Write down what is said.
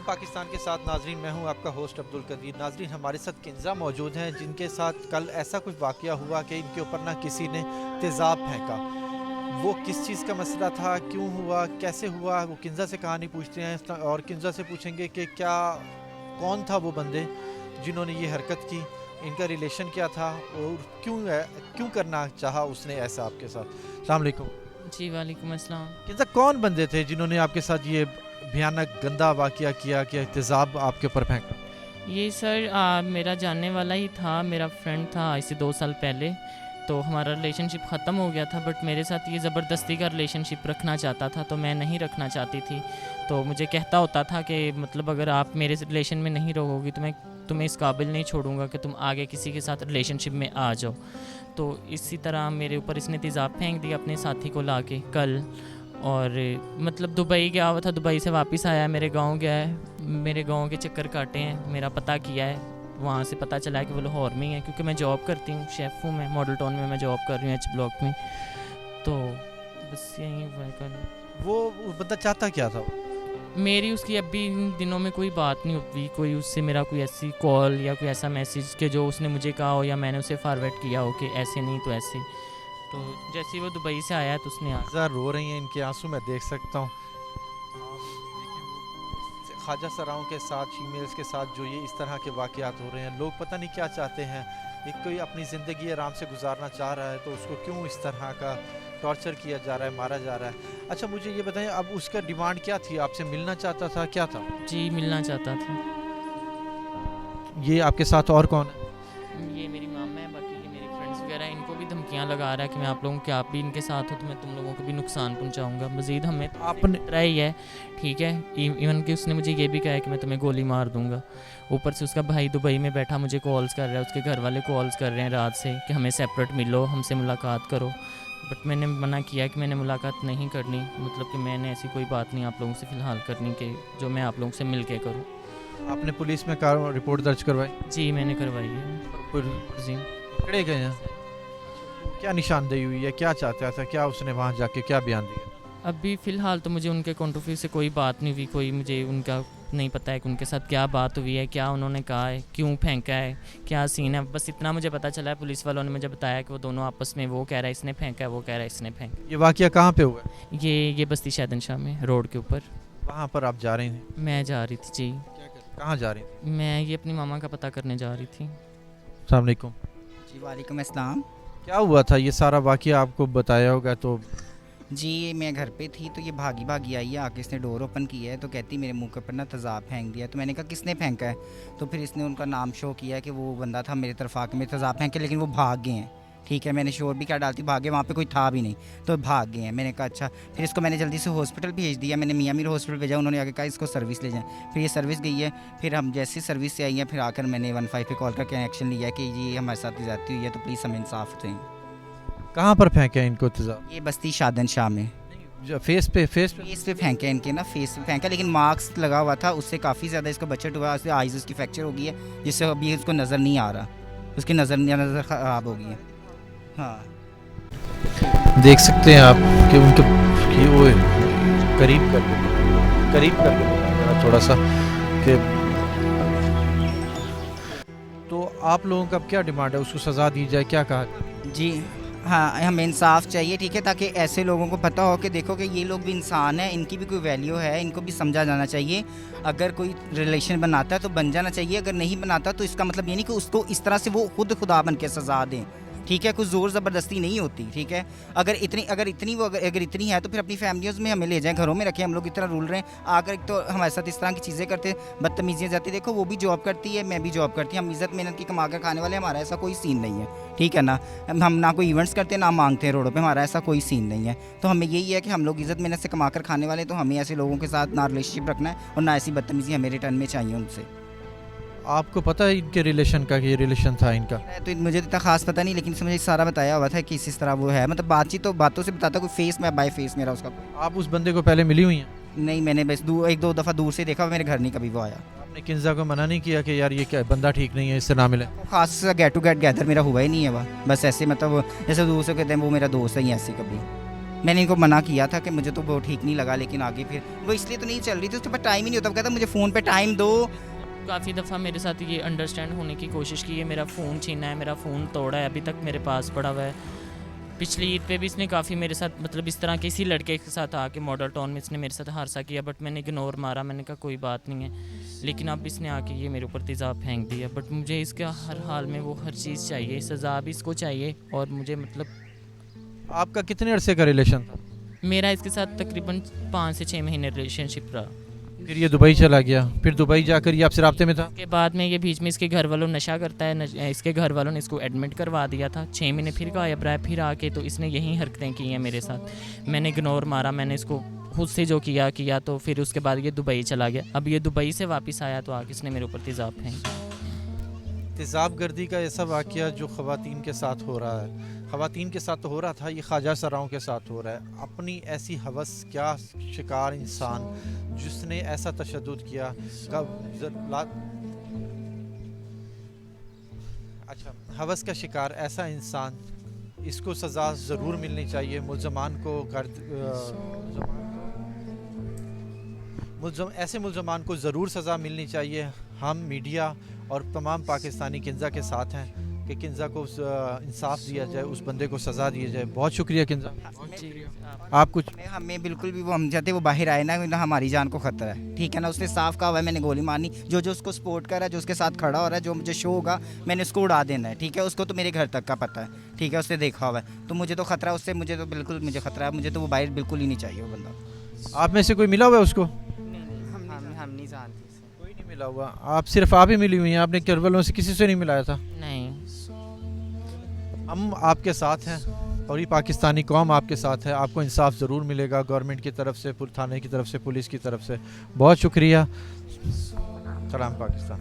सलाम पाकिस्तान के साथ नाजरीन, मैं हूं आपका होस्ट अब्दुल कदीर। नाजरीन, हमारे साथ किंजा मौजूद हैं जिनके साथ कल ऐसा कुछ वाक़या हुआ कि इनके ऊपर ना किसी ने तेज़ाब फेंका। वो किस चीज़ का मसला था, क्यों हुआ, कैसे हुआ, वो किंजा से कहानी पूछते हैं और किंजा से पूछेंगे कि क्या कौन था वो बंदे जिन्होंने ये हरकत की, इनका रिलेशन क्या था और क्यों करना चाहा उसने ऐसा आपके साथ। अस्सलाम वालेकुम। जी वालेकुम अस्सलाम। किंजा, कौन बंदे थे जिन्होंने आपके साथ ये भयानक गंदा वाक़या किया कि तेज़ाब आपके ऊपर फेंका? ये सर मेरा जानने वाला ही था, मेरा फ्रेंड था ऐसे 2 साल पहले। तो हमारा रिलेशनशिप ख़त्म हो गया था, बट मेरे साथ ये ज़बरदस्ती का रिलेशनशिप रखना चाहता था, तो मैं नहीं रखना चाहती थी। तो मुझे कहता होता था कि मतलब अगर आप मेरे रिलेशन में नहीं रहोगी तो मैं तुम्हें इस काबिल नहीं छोड़ूंगा कि तुम आगे किसी के साथ रिलेशनशिप में आ जाओ। तो इसी तरह मेरे ऊपर इसने तेज़ाब फेंक दिया अपने साथी को लाके कल। और मतलब दुबई गया हुआ था, दुबई से वापस आया है, मेरे गांव गया है, मेरे गांव के चक्कर काटे हैं, मेरा पता किया है। वहाँ से पता चला है कि वो लाहौर में ही है, क्योंकि मैं जॉब करती हूँ, शेफ़ हूँ मैं, मॉडल टाउन में मैं जॉब कर रही हूँ एच ब्लॉक में। तो बस यही हुआ है कल। वो बंदा चाहता क्या था? मेरी उसकी अभी इन दिनों में कोई बात नहीं हुई, कोई उससे मेरा कोई ऐसी कॉल या कोई ऐसा मैसेज कि जो उसने मुझे कहा हो या मैंने उसे फॉरवर्ड किया हो कि ऐसे नहीं तो ऐसे। तो जैसे ही वो दुबई से आया तो उसने ज़रा रो रही हैं, इनके आंसू मैं देख सकता हूँ। ख्वाजा सराओं के साथ, फीमेल्स के साथ जो ये इस तरह के वाक़यात हो रहे हैं, लोग पता नहीं क्या चाहते हैं। एक कोई अपनी ज़िंदगी आराम से गुजारना चाह रहा है तो उसको क्यों इस तरह का टॉर्चर किया जा रहा है, मारा जा रहा है। अच्छा, मुझे ये बताएं, अब उसका डिमांड क्या थी? आपसे मिलना चाहता था, क्या था? जी मिलना चाहता था। ये आपके साथ और कौन है? ये मेरी मामा है, बाकी ये मेरी फ्रेंड्स वगैरह हैं, इनको भी धमकियां लगा रहा है कि मैं आप लोगों के आप भी इनके साथ हो तो मैं तुम लोगों को भी नुकसान पहुंचाऊंगा। मज़ीद हमें आपने खतरा ही है, ठीक है। इवन कि उसने मुझे ये भी कहा है कि मैं तुम्हें गोली मार दूंगा। ऊपर से उसका भाई दुबई में बैठा मुझे कॉल्स कर रहा है, उसके घर वाले कॉल्स कर रहे हैं रात से कि हमें सेपरेट मिलो, हमसे मुलाकात करो। बट मैंने मना किया कि मैंने मुलाकात नहीं करनी, मतलब कि मैंने ऐसी कोई बात नहीं आप लोगों से फ़िलहाल करनी कि जो मैं आप लोगों से मिल के करूँ। आपने पुलिस में रिपोर्ट दर्ज करवाई? जी मैंने करवाई है। जी पकड़े गए हैं? क्या निशानदेही हुई है, क्या चाहता था, क्या उसने वहाँ जाके क्या बयान दिया? अभी फ़िलहाल तो मुझे उनके पॉइंट ऑफ व्यू से कोई बात नहीं हुई, कोई मुझे उनका नहीं पता है कि उनके साथ क्या बात हुई है, क्या उन्होंने कहा है, क्यों फेंका है, क्या सीन है। बस इतना मुझे पता चला है, पुलिस वालों ने मुझे बताया कि वो दोनों आपस में, वो कह रहा है इसने फेंका है, वो कह रहा है इसने फेंका। ये वाक़या कहाँ पे हुआ? ये बस्ती शहदनशाह में रोड के ऊपर। वहाँ पर आप जा रही थी? मैं जा रही थी जी। कहाँ जा रही थी? मैं ये अपनी मामा का पता करने जा रही थी। अस्सलाम वालेकुम। जी वालेकुम अस्सलाम। क्या हुआ था? ये सारा वाक़या आपको बताया होगा तो। जी मैं घर पे थी तो ये भागी भागी आई है, आके इसने डोर ओपन किया है तो कहती मेरे मुंह के ऊपर ना तेज़ाब फेंक दिया। तो मैंने कहा किसने फेंका है? तो फिर इसने उनका नाम शो किया कि वो बंदा था मेरी तरफ आके मेरे तेज़ाब फेंके, लेकिन वो भाग गए हैं। ठीक है, मैंने शोर भी क्या डालती, भागे, वहाँ पे कोई था भी नहीं तो भाग गए हैं। मैंने कहा अच्छा। फिर इसको मैंने जल्दी से हॉस्पिटल भेज दिया, मैंने मियाँ मीर हॉस्पिटल भेजा, उन्होंने आगे कहा इसको सर्विस ले जाएँ। फिर ये सर्विस गई है, फिर हम जैसे सर्विस से आई हैं फिर आकर मैंने 15 पे कॉल करके एक्शन लिया कि ये हमारे साथ ज़्यादती हुई है तो प्लीज़ हमें इंसाफ दें। कहाँ पर फेंके इनको तेज़ाब? ये बस्ती शादनशाह में फेस पे फेस पे फेंके इनके ना, फेस पे फेंका, लेकिन मार्क्स लगा हुआ था, उससे काफ़ी ज़्यादा इसको बचत हुआ, उससे आइज़ उसकी फ्रैक्चर हो गई है, जिससे अभी उसको नज़र नहीं आ रहा, उसकी नज़र ख़राब हो गई है। हाँ देख सकते हैं आप कि उनके कि वो करीब कर जरा थोड़ा सा कि। तो आप लोगों का क्या डिमांड है? उसको सज़ा दी जाए, क्या कहा? जी हाँ, हमें इंसाफ चाहिए, ठीक है, ताकि ऐसे लोगों को पता हो कि देखो कि ये लोग भी इंसान हैं, इनकी भी कोई वैल्यू है, इनको भी समझा जाना चाहिए। अगर कोई रिलेशन बनाता है तो बन जाना चाहिए, अगर नहीं बनाता तो इसका मतलब ये नहीं कि उसको इस तरह से वो खुद खुदा बन के सज़ा दें, ठीक है। कुछ ज़ोर ज़बरदस्ती नहीं होती, ठीक है। अगर इतनी है तो फिर अपनी फैमिलीज़ में हमें ले जाएं, घरों में रखें, हम लोग इतना रूल रहे हैं। अगर तो हमारे साथ इस तरह की चीज़ें करते, बदतमीजियाँ जाती, देखो वो भी जॉब करती है, मैं भी जॉब करती हूँ, हम इज़्ज़त मेहनत की कमा कर खाने वाले, हमारा ऐसा कोई सीन नहीं है, ठीक है ना। हम ना कोई इवेंट्स करते ना मांगते हैं रोडों पे, हमारा ऐसा कोई सीन नहीं है। तो हमें यही है कि हम लोग इज़्ज़त मेहनत से कमा कर खाने वाले, तो हमें ऐसे लोगों के साथ ना रिलेशनशिप रखना है और ना ऐसी बदतमीजी हमें रिटर्न में चाहिए उनसे। आपको पता है इनके रिलेशन का, कि रिलेशन था इनका? तो मुझे तो इतना खास पता नहीं, लेकिन इसने मुझे सारा बताया हुआ था कि इस तरह वो है, मतलब बातचीत तो बातों से बताता, कोई फेस में बाय फेस मेरा उसका। आप उस बंदे को पहले मिली हुई हैं? नहीं, मैंने बस एक दो दफ़ा दूर से देखा, मेरे घर नहीं कभी वो आया। आपने किंजा को मना नहीं किया कि यार ये क्या बंदा ठीक नहीं है, इससे ना मिले? खास सा गेट टू गेट गैदर मेरा हुआ ही नहीं है, वह बस ऐसे, मतलब जैसे दूर से कहते हैं वो मेरा दोस्त है ही, ऐसे कभी। मैंने इनको मना किया था कि मुझे तो वो ठीक नहीं लगा, लेकिन आगे फिर वो इसलिए तो नहीं चल रही थी, उसके पास टाइम ही नहीं होता। वो कहता मुझे फ़ोन पे टाइम दो। काफ़ी दफ़ा मेरे साथ ये अंडरस्टैंड होने की कोशिश की है, मेरा फ़ोन छीना है, मेरा फ़ोन तोड़ा है, अभी तक मेरे पास पड़ा हुआ है। पिछली ईद पे भी इसने काफ़ी मेरे साथ मतलब इस तरह किसी लड़के के साथ आके मॉडल टाउन में इसने मेरे साथ हादसा किया, बट मैंने इग्नोर मारा, मैंने कहा कोई बात नहीं है। लेकिन अब इसने आके ये मेरे ऊपर तेज़ाब फेंक दिया, बट मुझे इसका हर हाल में वो हर चीज़ चाहिए, सज़ा भी इसको चाहिए। और मुझे मतलब आपका कितने अरसे का रिलेशन था? मेरा इसके साथ तकरीबन 5 से 6 महीने रिलेशनशिप रहा। फिर ये दुबई चला गया, फिर दुबई जाकर ये आपसे राब्ते में था? के बाद में ये बीच में इसके घर वालों नशा करता है, इसके घर वालों ने इसको एडमिट करवा दिया था। 6 महीने फिर गायब रहा है, फिर आके तो इसने यही हरकतें की हैं मेरे साथ। मैंने इग्नोर मारा, मैंने इसको खुद से जो किया तो फिर उसके बाद ये दुबई चला गया। अब ये दुबई से वापस आया तो आके इसने मेरे ऊपर तेज़ाब फेंक। तेज़ाब गर्दी का ऐसा वाक़या जो ख़वातीन के साथ हो रहा है, ख़वातीन के साथ तो हो रहा था, ये ख्वाजा सराओं के साथ हो रहा है। अपनी ऐसी हवस क्या शिकार इंसान जिसने ऐसा तशद्दुद किया। अच्छा, हवस का शिकार ऐसा इंसान, इसको सज़ा ज़रूर मिलनी चाहिए। मुल्ज़मान को ऐसे मुल्ज़मान को ज़रूर सज़ा मिलनी चाहिए। हम मीडिया और तमाम पाकिस्तानी किंज़ा के साथ हैं कि किंज़ा को इंसाफ दिया जाए, उस बंदे को सज़ा दी जाए। बहुत शुक्रिया किंज़ा। आप कुछ? हमें बिल्कुल भी वो हम चाहते वो बाहर आए ना हमारी जान को खतरा है, ठीक है ना। उसने साफ कहा हुआ है मैंने गोली मारनी, जो जो उसको सपोर्ट कर रहा है, जो उसके साथ खड़ा हो रहा है, जो मुझे शो होगा मैंने उसको उड़ा देना है, ठीक है। उसको तो मेरे घर तक का पता है, ठीक है, उसने देखा हुआ है। तो मुझे तो खतरा उससे, मुझे तो बिल्कुल मुझे खतरा है, मुझे तो वो बाहर बिल्कुल ही नहीं चाहिए वो बंदा। आप में से कोई मिला हुआ है उसको? हम नहीं जानते, कोई नहीं मिला हुआ। आप सिर्फ आप ही मिली हुई हैं, आपने घर वालों से किसी से नहीं मिलाया था? नहीं। हम आपके साथ हैं और ये पाकिस्तानी कौम आपके साथ है। आपको इंसाफ ज़रूर मिलेगा, गवर्नमेंट की तरफ से, थाने की तरफ से, पुलिस की तरफ से। बहुत शुक्रिया। सलाम पाकिस्तान।